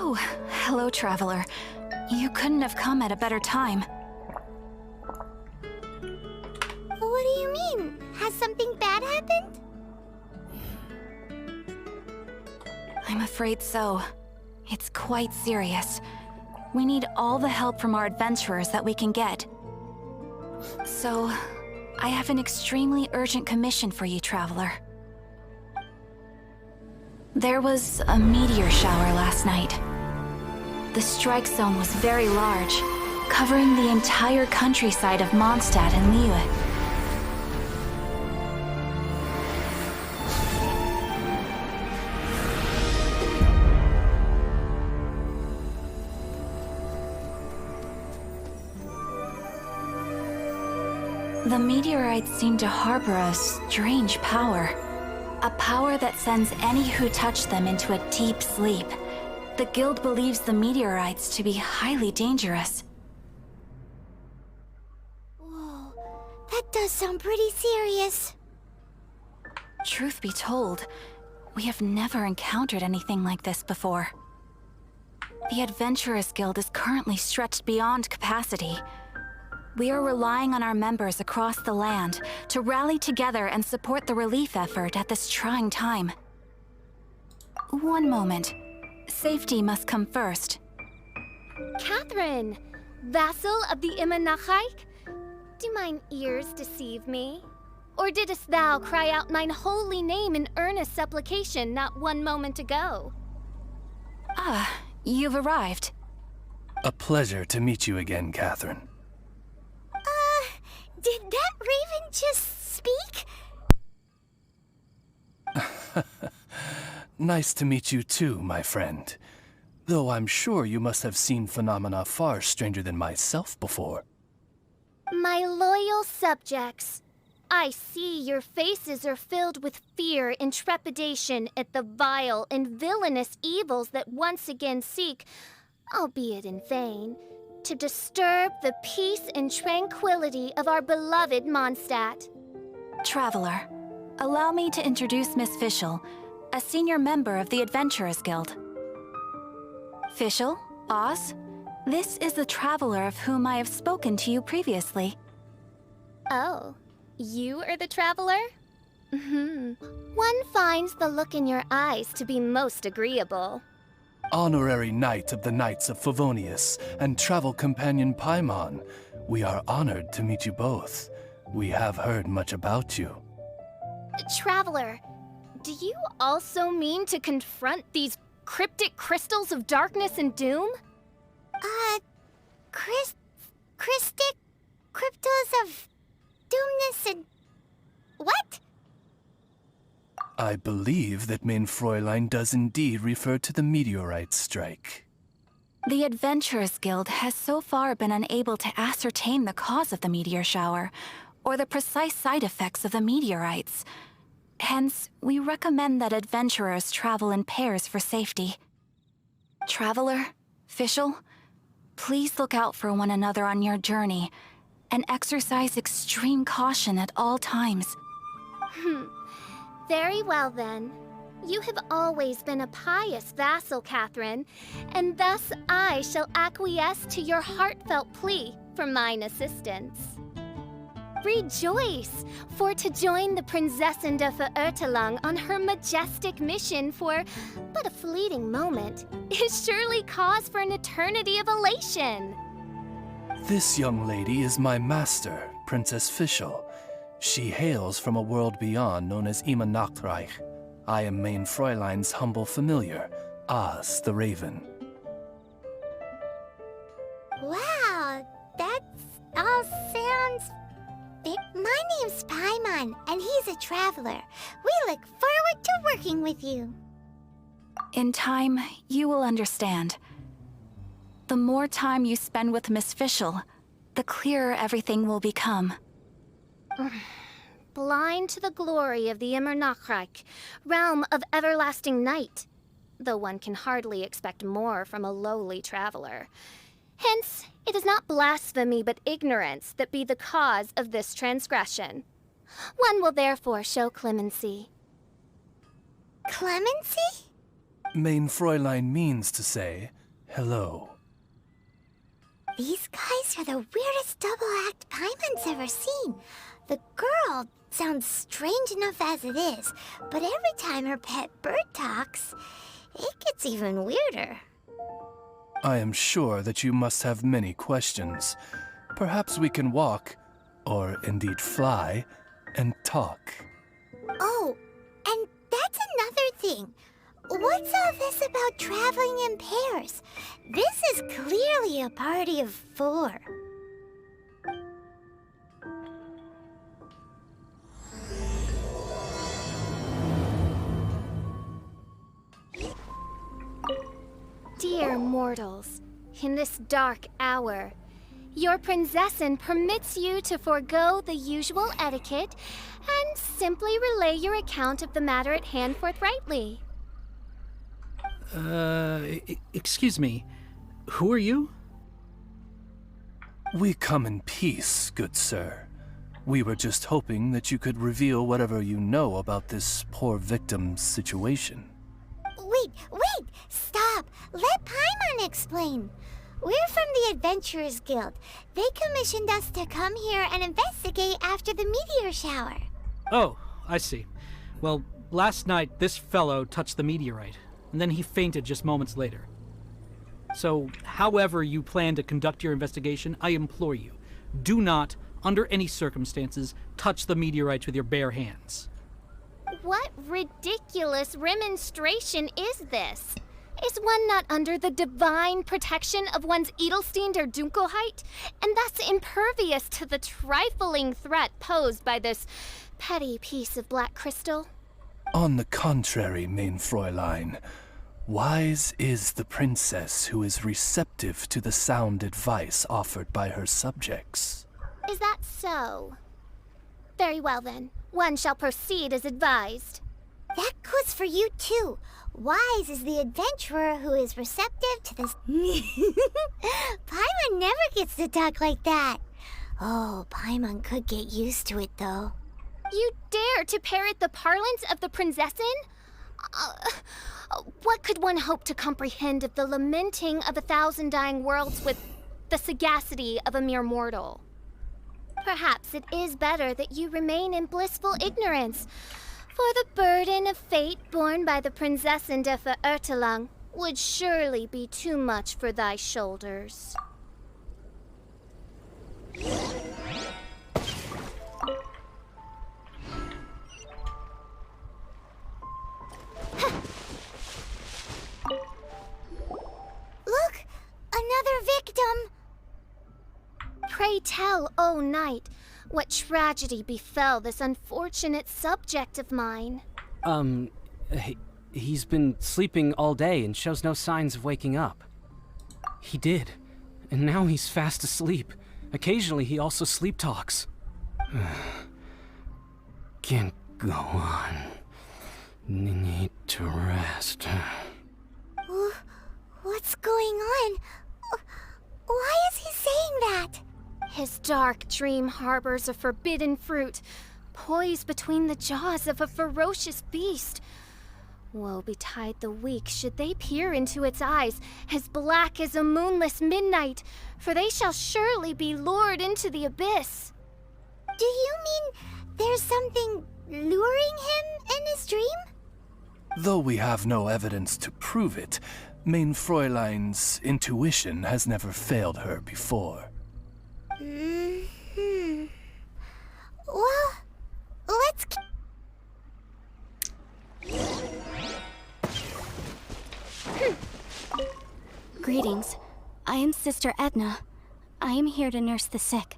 Oh, hello, traveler. You couldn't have come at a better time. What do you mean? Has something bad happened? I'm afraid so. It's quite serious. We need all the help from our adventurers that we can get. So, I have an extremely urgent commission for you, traveler. There was a meteor shower last night. The strike zone was very large, covering the entire countryside of Mondstadt and Liyue. The meteorites seem to harbor a strange power. A power that sends any who touch them into a deep sleep. The guild believes the meteorites to be highly dangerous. Whoa, that does sound pretty serious. Truth be told, we have never encountered anything like this before. The Adventurers Guild is currently stretched beyond capacity. We are relying on our members across the land to rally together and support the relief effort at this trying time. One moment. Safety must come first. Catherine, vassal of the Imanachike? Do mine ears deceive me? Or didst thou cry out mine holy name in earnest supplication not one moment ago? Ah, you've arrived. A pleasure to meet you again, Catherine. Did that raven just speak? Nice to meet you too, my friend. Though I'm sure you must have seen phenomena far stranger than myself before. My loyal subjects, I see your faces are filled with fear and trepidation at the vile and villainous evils that once again seek, albeit in vain, to disturb the peace and tranquility of our beloved Mondstadt. Traveler, allow me to introduce Miss Fischl, a senior member of the Adventurers Guild. Fischl, Oz, this is the traveler of whom I have spoken to you previously. Oh, you are the traveler? One finds the look in your eyes to be most agreeable. Honorary Knight of the Knights of Favonius and travel companion Paimon, we are honored to meet you both. We have heard much about you. Traveler, do you also mean to confront these cryptic crystals of darkness and doom? Christic cryptos of doomness and... what? I believe that Mein Fräulein does indeed refer to the meteorite strike. The Adventurers Guild has so far been unable to ascertain the cause of the meteor shower, or the precise side effects of the meteorites. Hence, we recommend that adventurers travel in pairs for safety. Traveler, Fischl, please look out for one another on your journey, and exercise extreme caution at all times. Very well then. You have always been a pious vassal, Catherine, and thus I shall acquiesce to your heartfelt plea for mine assistance. Rejoice, for to join the Prinzessin de Verurteilung on her majestic mission for but a fleeting moment is surely cause for an eternity of elation. This young lady is my master, Princess Fischl. She hails from a world beyond known as Imanachreich. I am Mein Fräulein's humble familiar, Oz the Raven. Wow, that all sounds... My name's Paimon, and he's a traveler. We look forward to working with you. In time, you will understand. The more time you spend with Miss Fischl, the clearer everything will become. Blind to the glory of the Imanachreich, realm of everlasting night, though one can hardly expect more from a lowly traveler. Hence, it is not blasphemy but ignorance that be the cause of this transgression. One will therefore show clemency. Clemency? Mein Fräulein means to say hello. These guys are the weirdest double-act Paimon's ever seen. The girl sounds strange enough as it is, but every time her pet bird talks, it gets even weirder. I am sure that you must have many questions. Perhaps we can walk, or indeed fly, and talk. Oh, and that's another thing. What's all this about traveling in pairs? This is clearly a party of 4. Dear mortals, in this dark hour, your princessin permits you to forego the usual etiquette and simply relay your account of the matter at hand forthrightly. Excuse me. Who are you? We come in peace, good sir. We were just hoping that you could reveal whatever you know about this poor victim's situation. Wait! Stop! Let Paimon explain. We're from the Adventurers Guild. They commissioned us to come here and investigate after the meteor shower. Oh, I see. Well, last night this fellow touched the meteorite, and then he fainted just moments later. So, however you plan to conduct your investigation, I implore you, do not, under any circumstances, touch the meteorites with your bare hands. What ridiculous remonstration is this? Is one not under the divine protection of one's Edelstein der Dunkelheit, and thus impervious to the trifling threat posed by this petty piece of black crystal? On the contrary, mein Fräulein, wise is the princess who is receptive to the sound advice offered by her subjects. Is that so? Very well then, one shall proceed as advised. That goes for you too. Wise is the adventurer who is receptive to this. Paimon never gets to talk like that. Oh, Paimon could get used to it though. You dare to parrot the parlance of the princessin? What could one hope to comprehend of the lamenting of 1,000 dying worlds with the sagacity of a mere mortal? Perhaps it is better that you remain in blissful ignorance, for the burden of fate borne by the Prinzessin der Verirrtelang would surely be too much for thy shoulders. Look! Another victim! Pray tell, O knight, what tragedy befell this unfortunate subject of mine? He's been sleeping all day and shows no signs of waking up. He did, and now he's fast asleep. Occasionally he also sleep talks. Can't go on. Need to rest. What's going on? Why is he saying that? His dark dream harbors a forbidden fruit, poised between the jaws of a ferocious beast. Woe betide the weak should they peer into its eyes, as black as a moonless midnight, for they shall surely be lured into the abyss. Do you mean there's something luring him in his dream? Though we have no evidence to prove it, mein Fräulein's intuition has never failed her before. Well, let's... Greetings. I am Sister Edna. I am here to nurse the sick.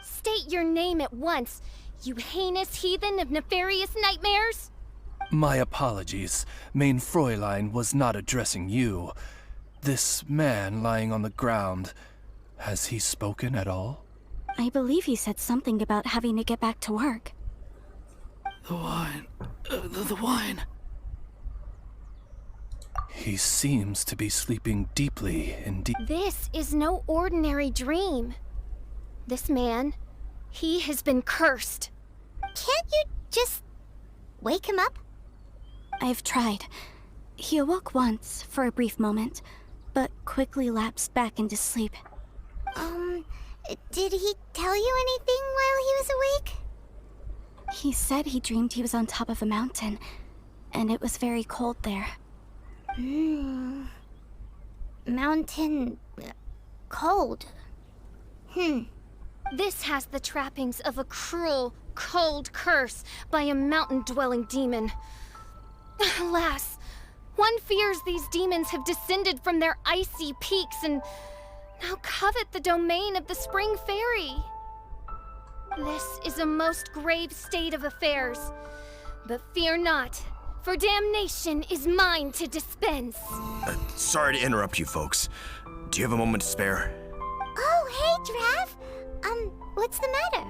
State your name at once, you heinous heathen of nefarious nightmares! My apologies. Mein Fräulein was not addressing you. This man lying on the ground, has he spoken at all? I believe he said something about having to get back to work. The wine. The wine. He seems to be sleeping deeply indeed. This is no ordinary dream. This man, he has been cursed. Can't you just wake him up? I've tried. He awoke once, for a brief moment, but quickly lapsed back into sleep. Did he tell you anything while he was awake? He said he dreamed he was on top of a mountain, and it was very cold there. Mountain... cold. This has the trappings of a cruel, cold curse by a mountain-dwelling demon. Alas, one fears these demons have descended from their icy peaks and now covet the domain of the Spring Fairy. This is a most grave state of affairs. But fear not, for damnation is mine to dispense. Sorry to interrupt you folks. Do you have a moment to spare? Oh, hey, Drav. What's the matter?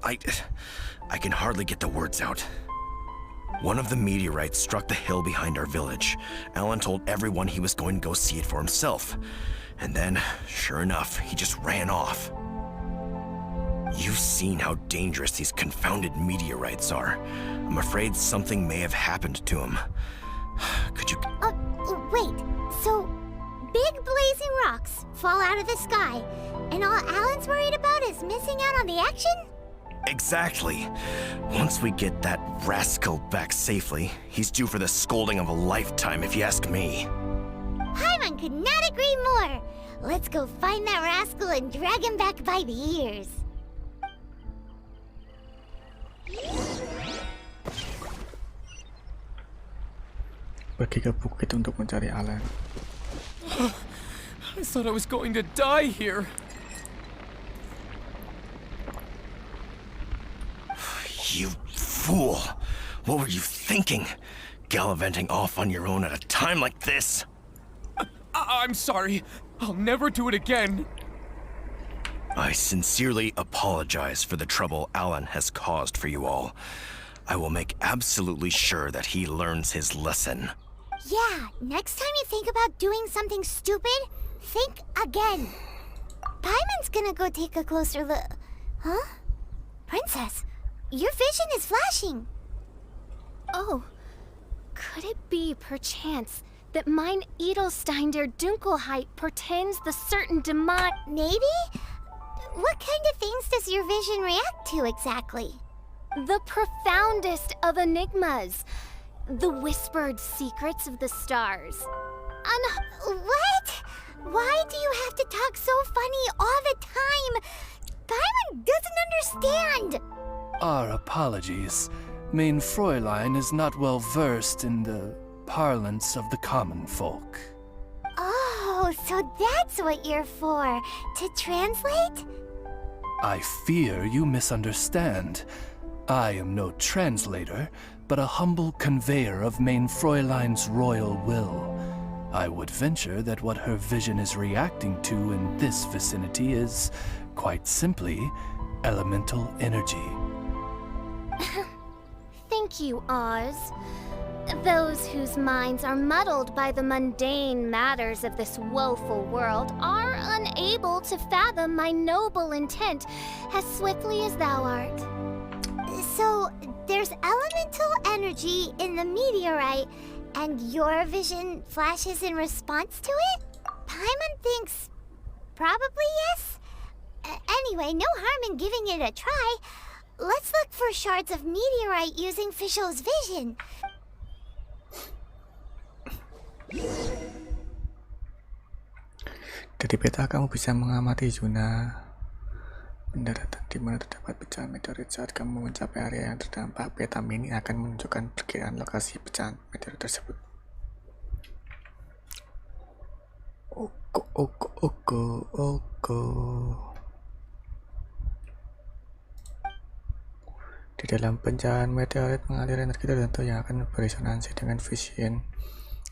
I can hardly get the words out. One of the meteorites struck the hill behind our village. Alan told everyone he was going to go see it for himself. And then, sure enough, he just ran off. You've seen how dangerous these confounded meteorites are. I'm afraid something may have happened to him. Could you... Wait. So, big blazing rocks fall out of the sky, and all Alan's worried about is missing out on the action? Exactly. Once we get that rascal back safely, he's due for the scolding of a lifetime, if you ask me. Paimon could not agree more. Let's go find that rascal and drag him back by the ears. Pergi ke bukit untuk mencari Alan. I thought I was going to die here. You fool! What were you thinking? Gallivanting off on your own at a time like this? I'm sorry. I'll never do it again. I sincerely apologize for the trouble Alan has caused for you all. I will make absolutely sure that he learns his lesson. Yeah, next time you think about doing something stupid, think again. Paimon's gonna go take a closer look. Huh? Princess, your vision is flashing. Oh, could it be, perchance, that mine Edelstein der Dunkelheit portends the certain demise? Maybe? What kind of things does your vision react to exactly? The profoundest of enigmas. The whispered secrets of the stars. What? Why do you have to talk so funny all the time? Paimon doesn't understand. Our apologies. Main Fräulein is not well versed in the parlance of the common folk. Oh, so that's what you're for. To translate? I fear you misunderstand. I am no translator, but a humble conveyor of Main Fräulein's royal will. I would venture that what her vision is reacting to in this vicinity is, quite simply, elemental energy. Thank you, Oz. Those whose minds are muddled by the mundane matters of this woeful world are unable to fathom my noble intent as swiftly as thou art. So, there's elemental energy in the meteorite, and your vision flashes in response to it? Paimon thinks probably yes. Anyway, no harm in giving it a try. Let's look for shards of meteorite using Fischl's vision. Dari peta kamu bisa mengamati zona pendaratan di mana terdapat pecahan meteorit. Saat kamu mencapai area yang terdampak, peta mini akan menunjukkan perkiraan lokasi pecahan meteorit tersebut. Oko. Di dalam pecahan meteorit mengalir energi tertentu yang akan beresonansi dengan vision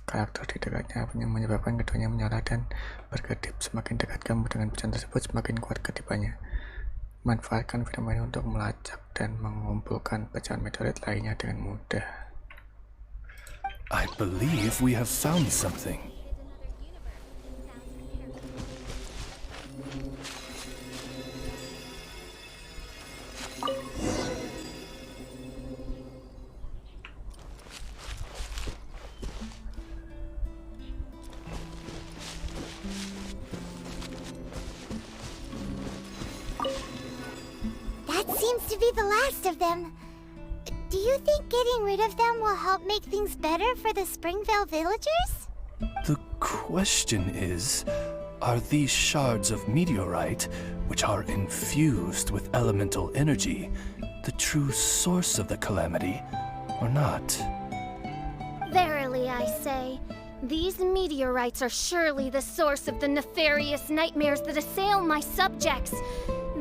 karakter di dekatnya, yang menyebabkan keduanya menyala dan berkedip. Semakin dekat kamu dengan pecahan tersebut, semakin kuat kedipannya. Manfaatkan fenomena untuk melacak dan mengumpulkan pecahan meteorit lainnya dengan mudah. I believe we have found something. be the last of them. Do you think getting rid of them will help make things better for the Springvale villagers? The question is, are these shards of meteorite, which are infused with elemental energy, the true source of the calamity, or not? Verily, I say, these meteorites are surely the source of the nefarious nightmares that assail my subjects.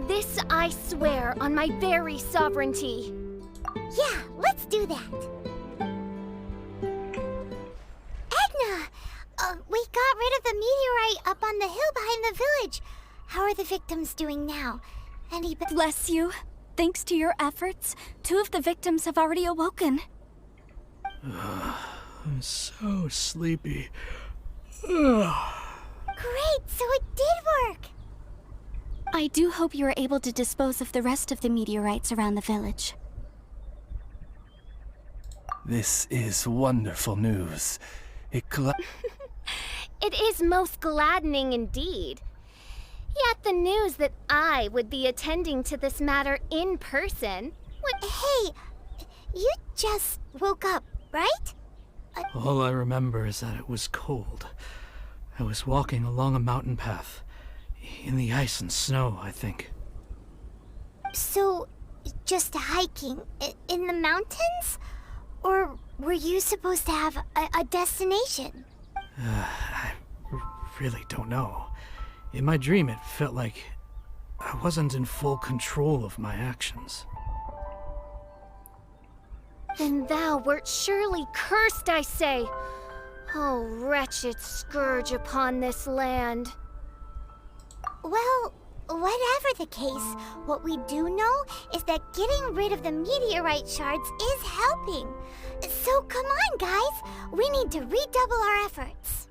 This I swear on my very sovereignty. Yeah, let's do that. Edna! We got rid of the meteorite up on the hill behind the village. How are the victims doing now? Bless you. Thanks to your efforts, 2 of the victims have already awoken. I'm so sleepy. Great, so it did work! I do hope you are able to dispose of the rest of the meteorites around the village. This is wonderful news. It It is most gladdening indeed. Yet the news that I would be attending to this matter in person would... Hey, you just woke up, right? All I remember is that it was cold. I was walking along a mountain path. In the ice and snow, I think. So, just hiking in the mountains? Or were you supposed to have a destination? I really don't know. In my dream, it felt like I wasn't in full control of my actions. Then thou wert surely cursed, I say. Oh, wretched scourge upon this land. Well, whatever the case, what we do know is that getting rid of the meteorite shards is helping. So come on, guys. We need to redouble our efforts.